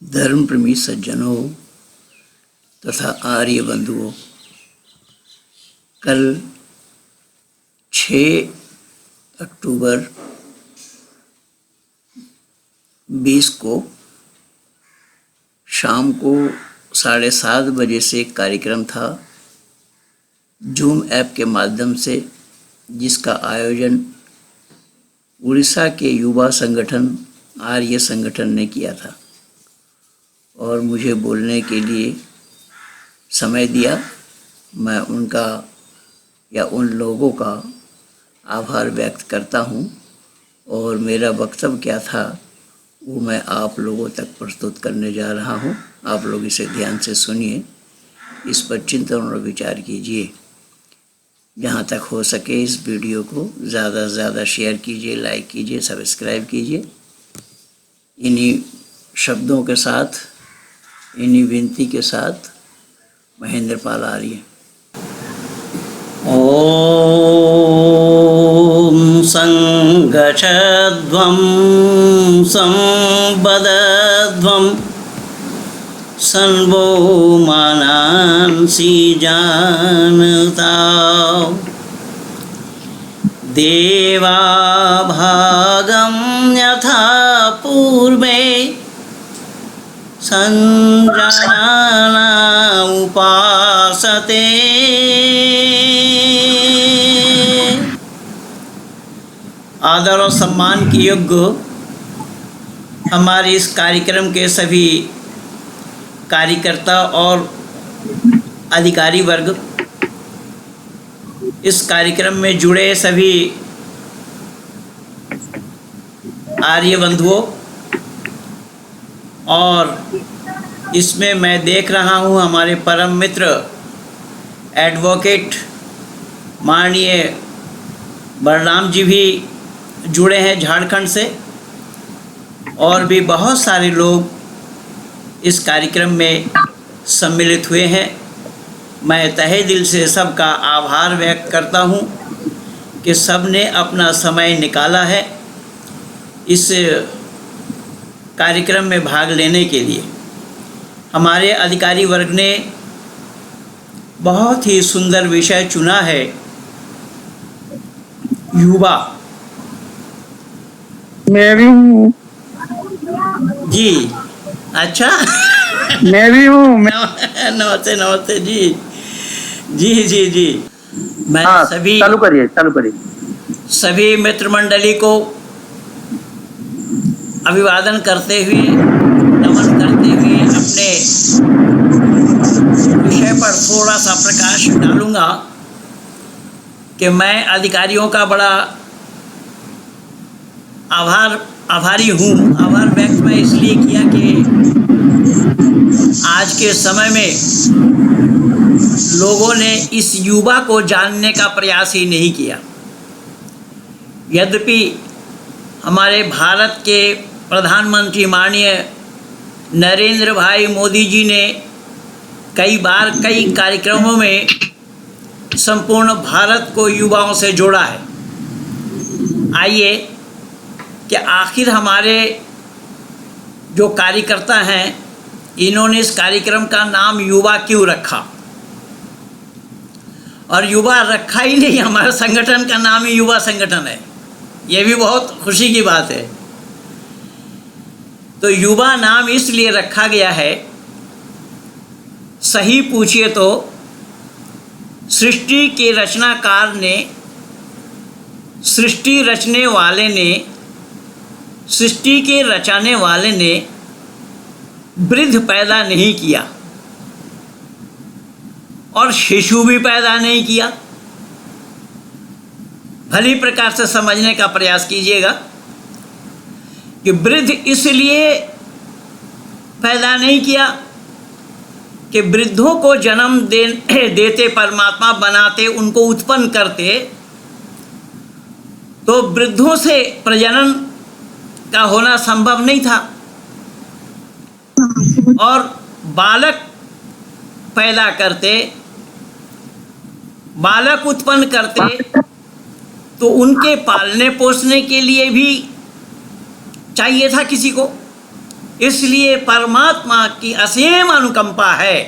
धर्म प्रेमी सज्जनों तथा आर्य बंधुओं, कल 6 अक्टूबर 20 को शाम को 7:30 बजे से एक कार्यक्रम था जूम ऐप के माध्यम से, जिसका आयोजन उड़ीसा के युवा संगठन आर्य संगठन ने किया था और मुझे बोलने के लिए समय दिया। मैं उनका या उन लोगों का आभार व्यक्त करता हूँ और मेरा वक्तव्य क्या था वो मैं आप लोगों तक प्रस्तुत करने जा रहा हूँ। आप लोग इसे ध्यान से सुनिए, इस पर चिंतन और विचार कीजिए। जहाँ तक हो सके इस वीडियो को ज़्यादा से ज़्यादा शेयर कीजिए, लाइक कीजिए, सब्सक्राइब कीजिए। इन्हीं शब्दों के साथ, इन्हीं विनती के साथ महेंद्र पाल आर्य। ओम संगच्छध्वं संवदध्वं सन्वो मानांसि जानतां देवा भागं यथा पूर्वे संजाना उपासते। आदर और सम्मान के योग्य हमारे इस कार्यक्रम के सभी कार्यकर्ता और अधिकारी वर्ग, इस कार्यक्रम में जुड़े सभी आर्य बंधुओं, और इसमें मैं देख रहा हूँ हमारे परम मित्र एडवोकेट माननीय बलराम जी भी जुड़े हैं झारखंड से, और भी बहुत सारे लोग इस कार्यक्रम में सम्मिलित हुए हैं। मैं तहे दिल से सबका आभार व्यक्त करता हूँ कि सबने अपना समय निकाला है इस कार्यक्रम में भाग लेने के लिए। हमारे अधिकारी वर्ग ने बहुत ही सुंदर विषय चुना है, युवा। मैं भी हूँ जी, अच्छा मैं भी हूँ। नमस्ते नमस्ते जी जी जी जी। मैं सभी चालू करिए सभी मित्र मंडली को अभिवादन करते हुए, नमन करते हुए अपने विषय पर थोड़ा सा प्रकाश डालूंगा कि मैं अधिकारियों का बड़ा आभारी हूँ। आभार व्यक्त मैं इसलिए किया कि आज के समय में लोगों ने इस युवा को जानने का प्रयास ही नहीं किया। यद्यपि हमारे भारत के प्रधानमंत्री माननीय नरेंद्र भाई मोदी जी ने कई बार कई कार्यक्रमों में संपूर्ण भारत को युवाओं से जोड़ा है। आइए कि आखिर हमारे जो कार्यकर्ता हैं, इन्होंने इस कार्यक्रम का नाम युवा क्यों रखा। और युवा रखा ही नहीं, हमारे संगठन का नाम ही युवा संगठन है। ये भी बहुत खुशी की बात है। तो युवा नाम इसलिए रखा गया है, सही पूछिए तो सृष्टि के रचनाकार ने, सृष्टि रचने वाले ने, सृष्टि के रचाने वाले ने वृद्ध पैदा नहीं किया और शिशु भी पैदा नहीं किया। भली प्रकार से समझने का प्रयास कीजिएगा कि वृद्ध इसलिए पैदा नहीं किया कि वृद्धों को जन्म देते, परमात्मा बनाते, उनको उत्पन्न करते, तो वृद्धों से प्रजनन का होना संभव नहीं था। और बालक पैदा करते, बालक उत्पन्न करते, तो उनके पालने पोसने के लिए भी चाहिए था किसी को। इसलिए परमात्मा की असीम अनुकंपा है।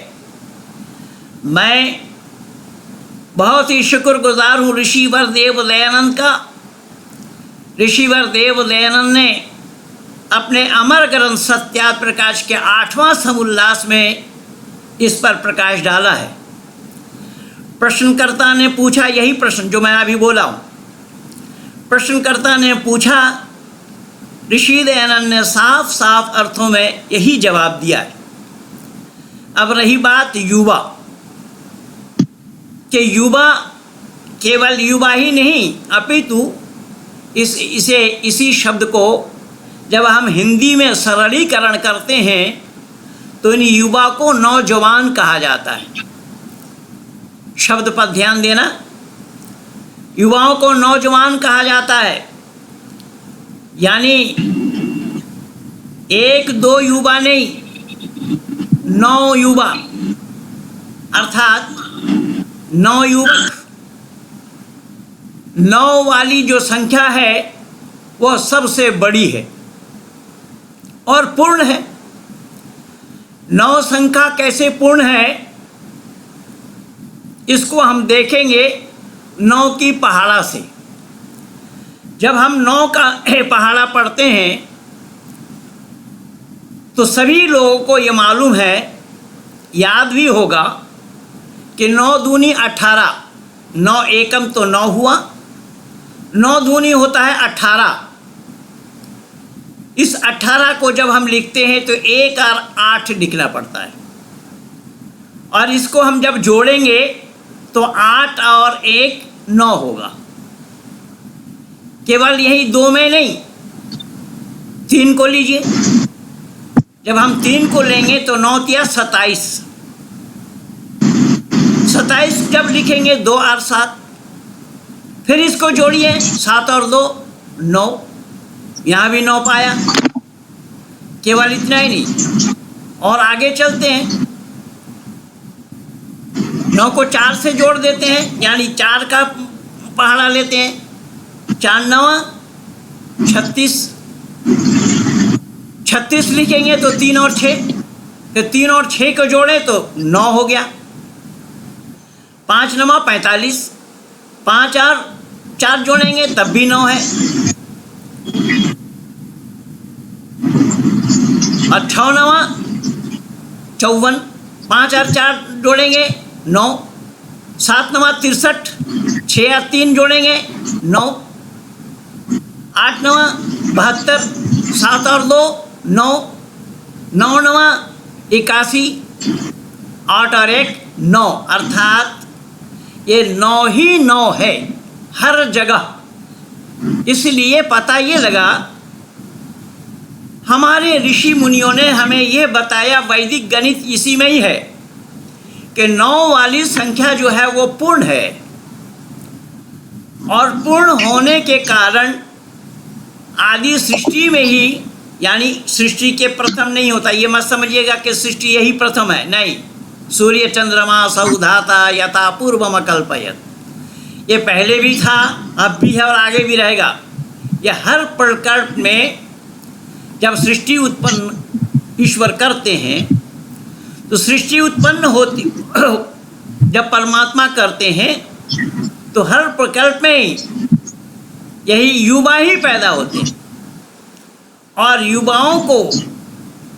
मैं बहुत ही शुक्रगुजार हूँ ऋषिवर देव दयानंद का। ऋषिवर देव दयानंद ने अपने अमर ग्रंथ सत्यार्थ प्रकाश के 8वां समुल्लास में इस पर प्रकाश डाला है। प्रश्नकर्ता ने पूछा यही प्रश्न जो मैं अभी बोला हूँ। प्रश्नकर्ता ने पूछा, ऋषि दयानंद ने साफ साफ अर्थों में यही जवाब दिया है। अब रही बात युवा कि युवा केवल युवा ही नहीं अपितु इसी शब्द को जब हम हिंदी में सरलीकरण करते हैं तो इन युवा को नौजवान कहा जाता है। शब्द पर ध्यान देना, युवाओं को नौजवान कहा जाता है। यानी 1-2 युवा नहीं, 9 युवा, अर्थात 9 युवक। 9 वाली जो संख्या है वह सबसे बड़ी है और पूर्ण है। 9 संख्या कैसे पूर्ण है इसको हम देखेंगे 9 की पहाड़ा से। जब हम 9 का पहाड़ा पढ़ते हैं तो सभी लोगों को ये मालूम है, याद भी होगा कि 9 दूनी 18, 9 एकम तो 9 हुआ, 9 दूनी होता है 18। इस 18 को जब हम लिखते हैं तो 1 और 8 लिखना पड़ता है, और इसको हम जब जोड़ेंगे तो 8 और 1 9 होगा। केवल यही 2 में नहीं, 3 को लीजिए। जब हम 3 को लेंगे तो 9 या 27। 27 जब लिखेंगे 2 और 7, फिर इसको जोड़िए 7 और 2 9, यहाँ भी 9 पाया। केवल इतना ही नहीं, और आगे चलते हैं। 9 को 4 से जोड़ देते हैं, यानी 4 का पहाड़ा लेते हैं। 4 9 36, 36 लिखेंगे तो 3 और 6, फिर 3 और 6 को जोड़े तो 9 हो गया। 5 9 45, 5 और 4 जोड़ेंगे तब भी 9 है। और 6 9 54, 5 और 4 जोड़ेंगे 9, 7 9 63, 6 और 3 जोड़ेंगे 9, 8 9 72, 7 और 2 9, 9 9 81, 8 और 1 9, अर्थात ये 9 ही 9 है हर जगह। इसलिए पता ये लगा, हमारे ऋषि मुनियों ने हमें यह बताया, वैदिक गणित इसी में ही है कि 9 वाली संख्या जो है वो पूर्ण है, और पूर्ण होने के कारण आदि सृष्टि में ही, यानी सृष्टि के प्रथम नहीं होता, ये मत समझिएगा कि सृष्टि यही प्रथम है, नहीं। सूर्य चंद्रमा सौधाता यथा पूर्वम अकल्पयत, ये पहले भी था, अब भी है और आगे भी रहेगा। ये हर प्रकल्प में जब सृष्टि उत्पन्न ईश्वर करते हैं तो सृष्टि उत्पन्न होती जब परमात्मा करते हैं तो हर प्रकल्प में यही युवा ही पैदा होते हैं, और युवाओं को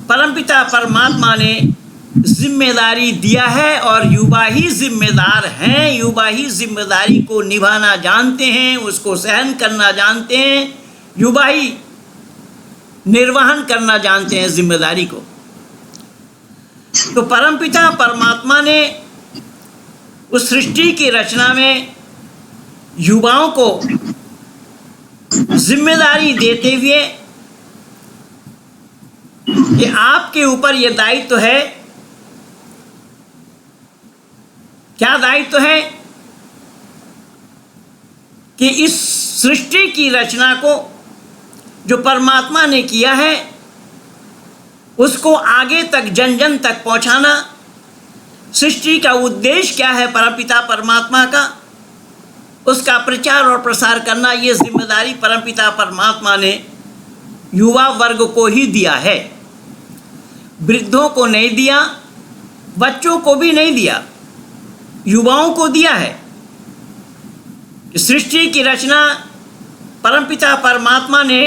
परमपिता परमात्मा ने जिम्मेदारी दिया है, और युवा ही जिम्मेदार हैं। युवा ही जिम्मेदारी को निभाना जानते हैं, उसको सहन करना जानते हैं, युवा ही निर्वहन करना जानते हैं जिम्मेदारी को। तो परमपिता परमात्मा ने उस सृष्टि की रचना में युवाओं को जिम्मेदारी देते हुए कि आपके ऊपर यह दायित्व है। क्या दायित्व है? कि इस सृष्टि की रचना को जो परमात्मा ने किया है उसको आगे तक जन जन तक पहुंचाना। सृष्टि का उद्देश्य क्या है परमपिता परमात्मा का, उसका प्रचार और प्रसार करना, ये जिम्मेदारी परमपिता परमात्मा ने युवा वर्ग को ही दिया है। वृद्धों को नहीं दिया, बच्चों को भी नहीं दिया, युवाओं को दिया है। सृष्टि की रचना परमपिता परमात्मा ने,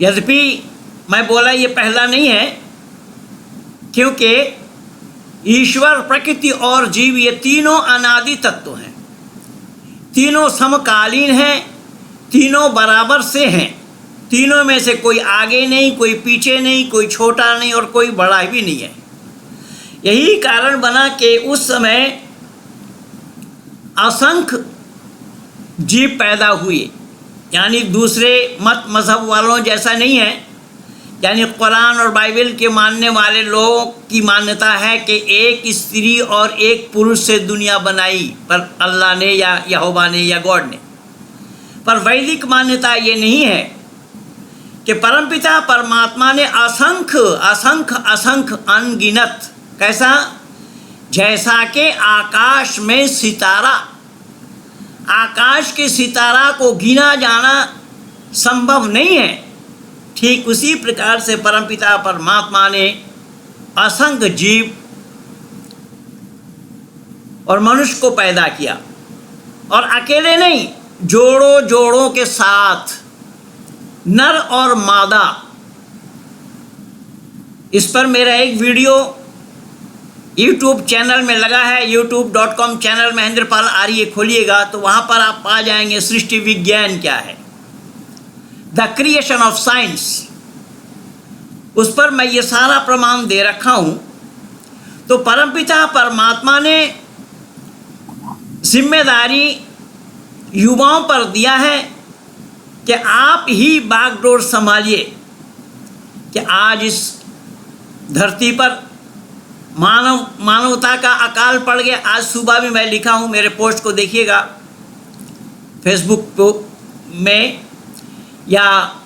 यद्यपि मैं बोला ये पहला नहीं है, क्योंकि ईश्वर, प्रकृति और जीव ये तीनों अनादि तत्व हैं, तीनों समकालीन हैं, तीनों बराबर से हैं, तीनों में से कोई आगे नहीं, कोई पीछे नहीं, कोई छोटा नहीं और कोई बड़ा भी नहीं है। यही कारण बना कि उस समय असंख्य जीव पैदा हुए, यानी दूसरे मत मज़हब वालों जैसा नहीं है। यानी कुरान और बाइबल के मानने वाले लोगों की मान्यता है कि एक स्त्री और एक पुरुष से दुनिया बनाई, पर अल्लाह ने या यहोवा ने या गॉड ने। पर वैदिक मान्यता ये नहीं है कि परमपिता परमात्मा ने असंख्य असंख्य असंख्य अनगिनत, कैसा, जैसा कि आकाश में सितारा, आकाश के सितारा को गिना जाना संभव नहीं है, ठीक उसी प्रकार से परमपिता परमात्मा ने असंख्य जीव और मनुष्य को पैदा किया, और अकेले नहीं, जोड़ों जोड़ों के साथ, नर और मादा। इस पर मेरा एक वीडियो YouTube चैनल में लगा है, youtube.com चैनल महेंद्रपाल आर्य खोलिएगा तो वहाँ पर आप पा जाएंगे सृष्टि विज्ञान क्या है, द क्रिएशन ऑफ साइंस। उस पर मैं ये सारा प्रमाण दे रखा हूँ। तो परमपिता परमात्मा ने जिम्मेदारी युवाओं पर दिया है कि आप ही बागडोर संभालिए कि आज इस धरती पर मानवता का अकाल पड़ गया। आज सुबह भी मैं लिखा हूँ, मेरे पोस्ट को देखिएगा फेसबुक में या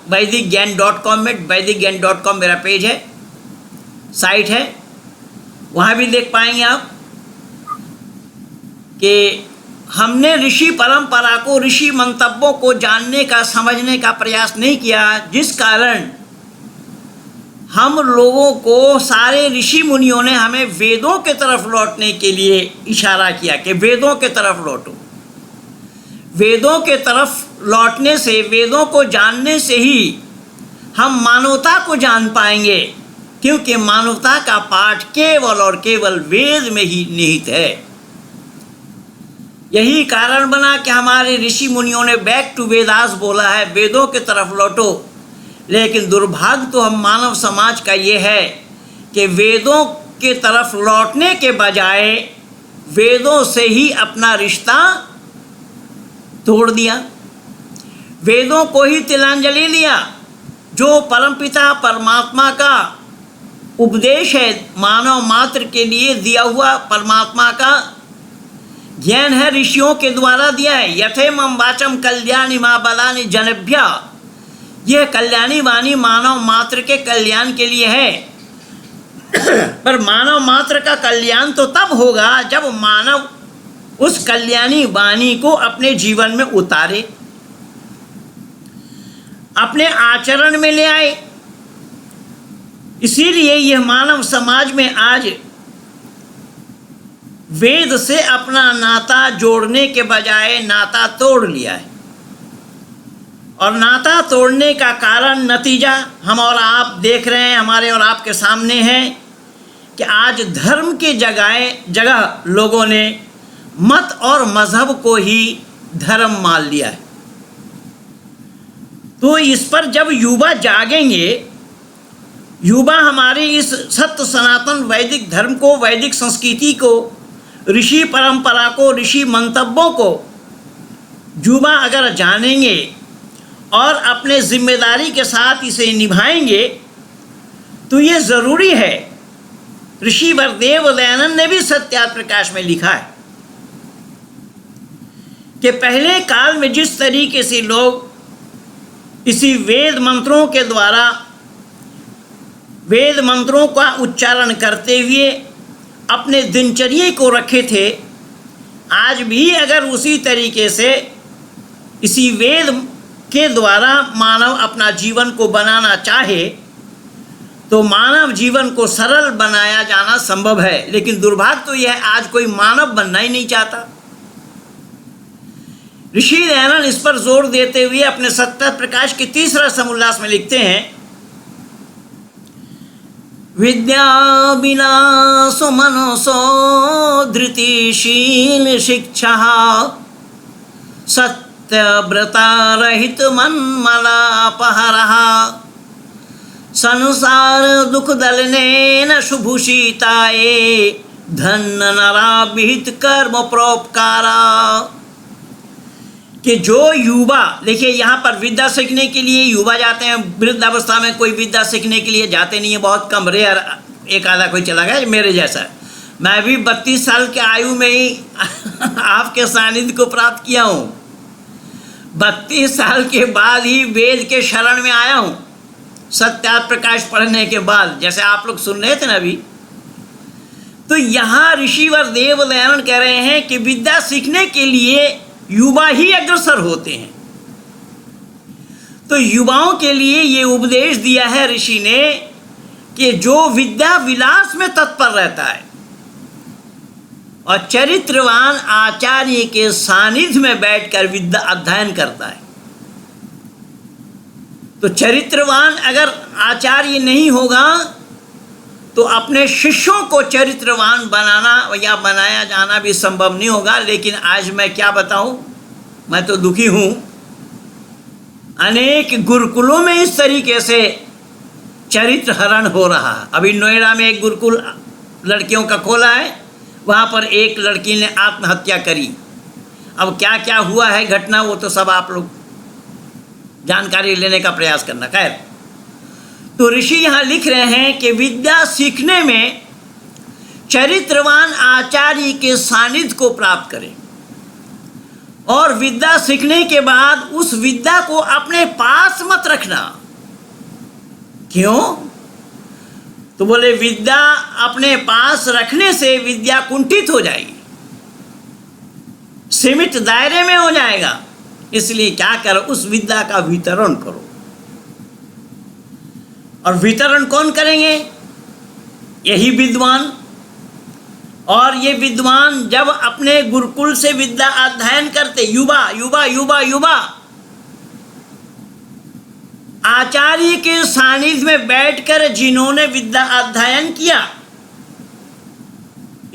वैदिकज्ञान.com में, वैदिकज्ञान.com मेरा पेज है, साइट है, वहाँ भी देख पाएंगे आप कि हमने ऋषि परंपरा को, ऋषि मंतव्यों को जानने का, समझने का प्रयास नहीं किया, जिस कारण हम लोगों को सारे ऋषि मुनियों ने हमें वेदों के तरफ लौटने के लिए इशारा किया कि वेदों के तरफ लौटो। वेदों के तरफ लौटने से, वेदों को जानने से ही हम मानवता को जान पाएंगे, क्योंकि मानवता का पाठ केवल और केवल वेद में ही निहित है। यही कारण बना कि हमारे ऋषि मुनियों ने बैक टू वेदास बोला है, वेदों के तरफ लौटो। लेकिन दुर्भाग्य तो हम मानव समाज का ये है कि वेदों के तरफ लौटने के बजाय वेदों से ही अपना रिश्ता तोड़ दिया, वेदों को ही तिलांजलि दिया, जो परमपिता परमात्मा का उपदेश है, मानव मात्र के लिए दिया हुआ परमात्मा का ज्ञान है, ऋषियों के द्वारा दिया है। यथेमं वाचम कल्याणी मा बलानि जनेभ्य, यह कल्याणी वाणी मानव मात्र के कल्याण के लिए है। पर मानव मात्र का कल्याण तो तब होगा जब मानव उस कल्याणी वाणी को अपने जीवन में उतारे, अपने आचरण में ले आए। इसीलिए यह मानव समाज में आज वेद से अपना नाता जोड़ने के बजाय नाता तोड़ लिया है। और नाता तोड़ने का कारण, नतीजा हम और आप देख रहे हैं, हमारे और आपके सामने है कि आज धर्म के जगह लोगों ने मत और मजहब को ही धर्म मान लिया है। तो इस पर जब युवा जागेंगे, युवा हमारे इस सत्य सनातन वैदिक धर्म को, वैदिक संस्कृति को, ऋषि परंपरा को, ऋषि मंतव्यों को युवा अगर जानेंगे और अपने जिम्मेदारी के साथ इसे निभाएंगे तो ये ज़रूरी है। ऋषि वरदेव दयानंद ने भी सत्यार्थ प्रकाश में लिखा है कि पहले काल में जिस तरीके से लोग इसी वेद मंत्रों के द्वारा, वेद मंत्रों का उच्चारण करते हुए अपने दिनचर्या को रखे थे, आज भी अगर उसी तरीके से इसी वेद के द्वारा मानव अपना जीवन को बनाना चाहे तो मानव जीवन को सरल बनाया जाना संभव है, लेकिन दुर्भाग्य तो यह है आज कोई मानव बनना ही नहीं चाहता। ऋषि दयानंद इस पर जोर देते हुए अपने सत्य प्रकाश के तीसरा समुल्लास में लिखते हैं, विद्या विलासो मनसो धृतिशील शिक्षा सत्यव्रता रहित मनमलापहरः संसार दुख दलने न शुभूषिताये धन्य नरा विहित कर्म परोपकारा। कि जो युवा, देखिए यहाँ पर विद्या सीखने के लिए युवा जाते हैं, वृद्धावस्था में कोई विद्या सीखने के लिए जाते नहीं है, बहुत कम, रेयर एक आधा कोई चला गया मेरे जैसा। मैं भी 32 साल के आयु में ही आपके सानिध्य को प्राप्त किया हूँ। 32 साल के बाद ही वेद के शरण में आया हूँ, सत्य प्रकाश पढ़ने के बाद, जैसे आप लोग सुन रहे थे ना अभी। तो यहाँ ऋषिवर देव दयानंद कह रहे हैं कि विद्या सीखने के लिए युवा ही अग्रसर होते हैं। तो युवाओं के लिए ये उपदेश दिया है ऋषि ने कि जो विद्या विलास में तत्पर रहता है और चरित्रवान आचार्य के सानिध्य में बैठकर विद्या अध्ययन करता है, तो चरित्रवान अगर आचार्य नहीं होगा तो अपने शिष्यों को चरित्रवान बनाना या बनाया जाना भी संभव नहीं होगा। लेकिन आज मैं क्या बताऊं, मैं तो दुखी हूं। अनेक गुरुकुलों में इस तरीके से चरित्र हरण हो रहा है। अभी नोएडा में एक गुरुकुल लड़कियों का खोला है, वहां पर एक लड़की ने आत्महत्या करी। अब क्या क्या हुआ है घटना, वो तो सब आप लोग जानकारी लेने का प्रयास करना। खैर, तो ऋषि यहाँ लिख रहे हैं कि विद्या सीखने में चरित्रवान आचार्य के सानिध्य को प्राप्त करें और विद्या सीखने के बाद उस विद्या को अपने पास मत रखना। क्यों? तो बोले विद्या अपने पास रखने से विद्या कुंठित हो जाएगी, सीमित दायरे में हो जाएगा। इसलिए क्या करो, उस विद्या का वितरण करो। और वितरण कौन करेंगे? यही विद्वान। और ये विद्वान जब अपने गुरुकुल से विद्या अध्ययन करते, युवा युवा युवा युवा आचार्य के सानिध्य में बैठकर जिन्होंने विद्या अध्ययन किया,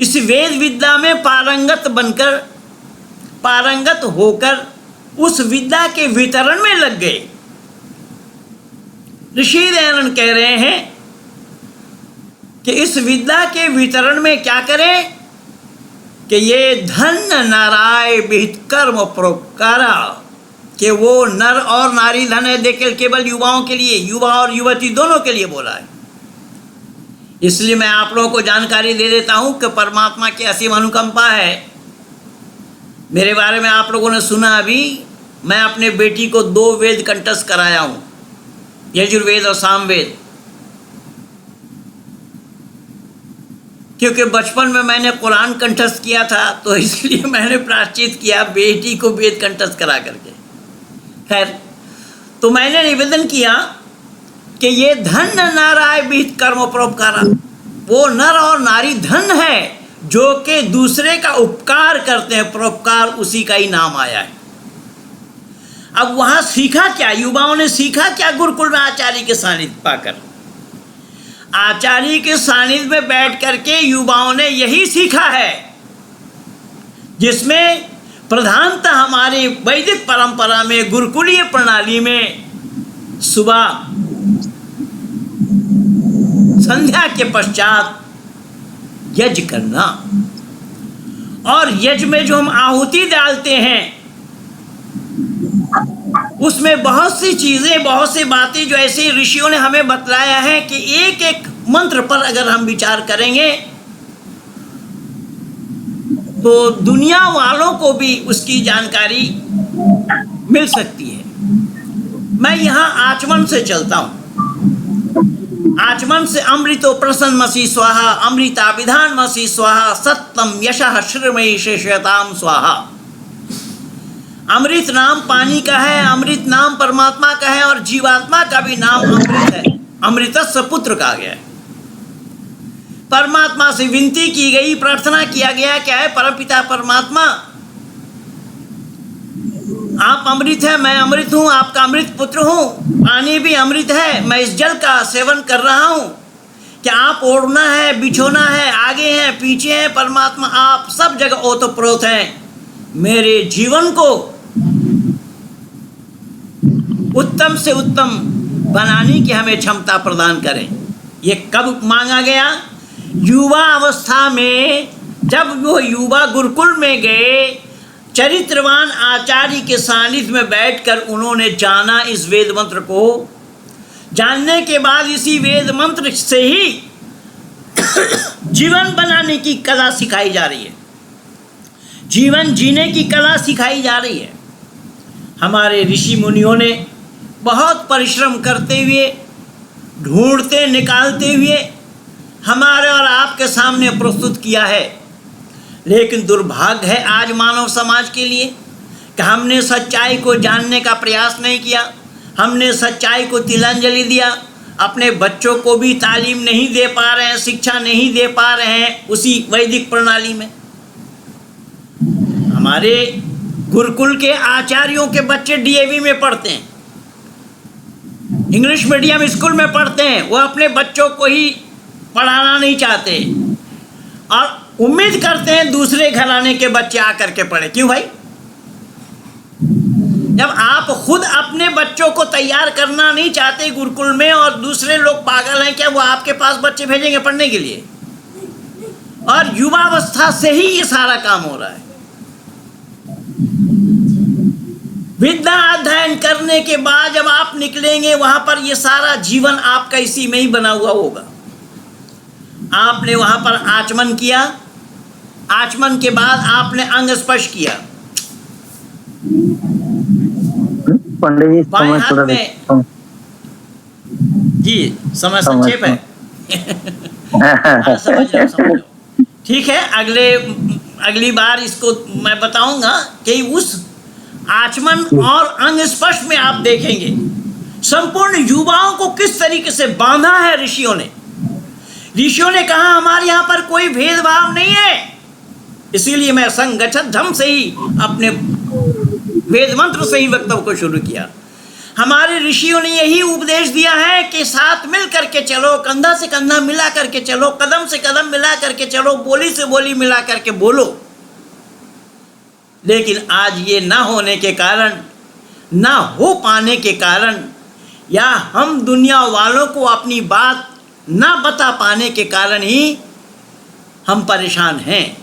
इस वेद विद्या में पारंगत बनकर, पारंगत होकर उस विद्या के वितरण में लग गए। ऋषि दयानंद कह रहे हैं कि इस विद्या के वितरण में क्या करें कि ये धन्य नाराय विहित कर्म परोपकारा, कि वो नर और नारी धन है, देखिए केवल युवाओं के लिए, युवा और युवती दोनों के लिए बोला है। इसलिए मैं आप लोगों को जानकारी दे देता हूं कि परमात्मा की असीम अनुकंपा है। मेरे बारे में आप लोगों ने सुना, अभी मैं अपने बेटी को 2 वेद कंठस्थ कराया हूं, यजुर्वेद और सामवेद। क्योंकि बचपन में मैंने कुरान कंठस्थ किया था, तो इसलिए मैंने प्रायश्चित किया बेटी को वेद कंठस्थ करा करके। खैर, तो मैंने निवेदन किया कि ये धन नाराय विहित कर्म परोपकारा, वो नर और नारी धन है जो कि दूसरे का उपकार करते हैं, परोपकार उसी का ही नाम आया है। अब वहां सीखा क्या, युवाओं ने सीखा क्या गुरुकुल में आचार्य के सानिध्य पाकर? आचार्य के सानिध्य में बैठ करके युवाओं ने यही सीखा है जिसमें प्रधानतः हमारे वैदिक परंपरा में, गुरुकुलीय प्रणाली में सुबह संध्या के पश्चात यज्ञ करना, और यज्ञ में जो हम आहुति डालते हैं उसमें बहुत सी चीजें, बहुत सी बातें जो ऐसे ऋषियों ने हमें बतलाया है कि एक एक मंत्र पर अगर हम विचार करेंगे तो दुनिया वालों को भी उसकी जानकारी मिल सकती है। मैं यहाँ आचमन से चलता हूँ। आचमन से अमृतो प्रसन्नमसि स्वाहा, अमृता विधानमसि स्वाहा, सत्यम यशः श्रीमयी शेषताम स्वाहा। अमृत नाम पानी का है, अमृत नाम परमात्मा का है और जीवात्मा का भी नाम अमृत है। अमृतस्स पुत्र कहा गया है। परमात्मा से विनती की गई, प्रार्थना किया गया, क्या है, परमपिता परमात्मा आप अमृत है, मैं अमृत हूं, आपका अमृत पुत्र हूं, पानी भी अमृत है, मैं इस जल का सेवन कर रहा हूं, क्या आप ओढ़ना है, बिछोना है, आगे हैं, पीछे हैं, परमात्मा आप सब जगह ओतप्रोत हैं, मेरे जीवन को उत्तम से उत्तम बनाने की हमें क्षमता प्रदान करें। ये कब मांगा गया? युवा अवस्था में, जब वो युवा गुरुकुल में गए, चरित्रवान आचार्य के सानिध्य में बैठकर उन्होंने जाना इस वेद मंत्र को। जानने के बाद इसी वेद मंत्र से ही जीवन बनाने की कला सिखाई जा रही है, जीवन जीने की कला सिखाई जा रही है। हमारे ऋषि मुनियों ने बहुत परिश्रम करते हुए, ढूंढते निकालते हुए हमारे और आपके सामने प्रस्तुत किया है। लेकिन दुर्भाग्य है आज मानव समाज के लिए कि हमने सच्चाई को जानने का प्रयास नहीं किया, हमने सच्चाई को तिलांजलि दिया, अपने बच्चों को भी तालीम नहीं दे पा रहे हैं, शिक्षा नहीं दे पा रहे हैं उसी वैदिक प्रणाली में। हमारे गुरुकुल के आचार्यों के बच्चे डीएवी में पढ़ते हैं, इंग्लिश मीडियम स्कूल में पढ़ते हैं, वो अपने बच्चों को ही पढ़ाना नहीं चाहते और उम्मीद करते हैं दूसरे घराने के बच्चे आकर के पढ़े। क्यों भाई? जब आप खुद अपने बच्चों को तैयार करना नहीं चाहते गुरुकुल में और दूसरे लोग पागल हैं, क्या वो आपके पास बच्चे भेजेंगे पढ़ने के लिए? और युवावस्था से ही ये सारा काम हो रहा है। विद्या अध्ययन करने के बाद जब आप निकलेंगे वहां पर ये सारा जीवन आपका इसी में ही बना हुआ होगा। आपने वहां पर आचमन किया, आचमन के बाद आपने अंग स्पर्श किया, पंडित जी बाएं हाथ में जी समय संक्षेप है हाँ, समझ लो। ठीक है, अगली बार इसको मैं बताऊंगा कि उस आचमन और अंग स्पर्श में आप देखेंगे संपूर्ण युवाओं को किस तरीके से बांधा है ऋषियों ने। ऋषियों ने कहा हमारे यहाँ पर कोई भेदभाव नहीं है, इसीलिए मैं संगठित ढंग से ही अपने वेद मंत्र से ही वक्तव्य को शुरू किया। हमारे ऋषियों ने यही उपदेश दिया है कि साथ मिल करके चलो, कंधा से कंधा मिला करके चलो, कदम से कदम मिला करके चलो, बोली से बोली मिला करके बोलो। लेकिन आज ये ना होने के कारण, ना हो पाने के कारण, या हम दुनिया वालों को अपनी बात ना बता पाने के कारण ही हम परेशान हैं।